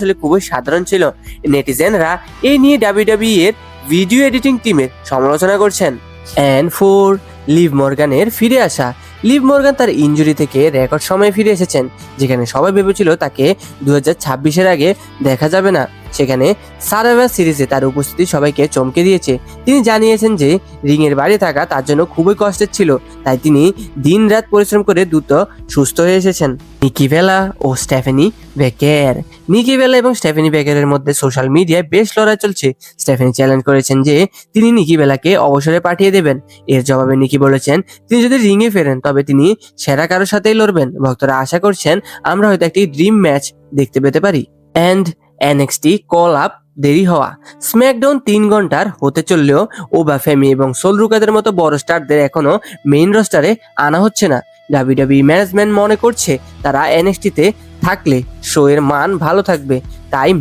আসলে খুবই সাধারণ ছিল। নেটিজেনরা এই নিয়ে ডাব্লিউডাব্লিউই এর ভিডিও এডিটিং টিমের সমালোচনা করছেন। অ্যান্ড 4, লিভ মর্গানের ফিরে আসা। লিভ মর্গান তার ইনজুরি থেকে রেকর্ড সময়ে ফিরে এসেছেন, যেখানে সবাই ভেবেছিল তাকে 2026-এর আগে দেখা যাবে না। সেখানে সার্ভাইভার সিরিজে তার উপস্থিতি সবাইকে চমকে দিয়েছে। তিনি জানিয়েছেন যে রিংয়ের বাইরে থাকা তার জন্য খুবই কষ্টের ছিল, তাই তিনি দিনরাত পরিশ্রম করে দ্রুত সুস্থ হয়ে এসেছেন। নিকি বেলা ও স্টেফানি বেকার। নিকি বেলা এবং স্টেফানি বেকারের মধ্যে সোশ্যাল মিডিয়ায় বেশ লড়াই চলছে। স্টেফানি চ্যালেঞ্জ করেছেন যে তিনি নিকি বেলাকে অবসরে পাঠিয়ে দেবেন। এর জবাবে নিকি বলেছেন তিনি যদি রিংয়ে ফেরেন তবে তিনি সেরা কারোর সাথেই লড়বেন। ভক্তরা আশা করছেন আমরা হয়তো একটি ড্রিম ম্যাচ দেখতে পেতে পারি। অ্যান্ড এনএক্সটি কল আপ দেরি হওয়া। স্ম্যাকডাউন 3 ঘন্টার হতে চললেও ওবা ফেমি এবং সোল রুকাদের মতো বড় স্টারদের এখনো মেইন রস্টারে আনা হচ্ছে না। ডাব্লিউডাব্লিউই ম্যানেজমেন্ট মনে করছে তারা এনএক্সটিতে থাকলে শো এর মান ভালো থাকবে, তাই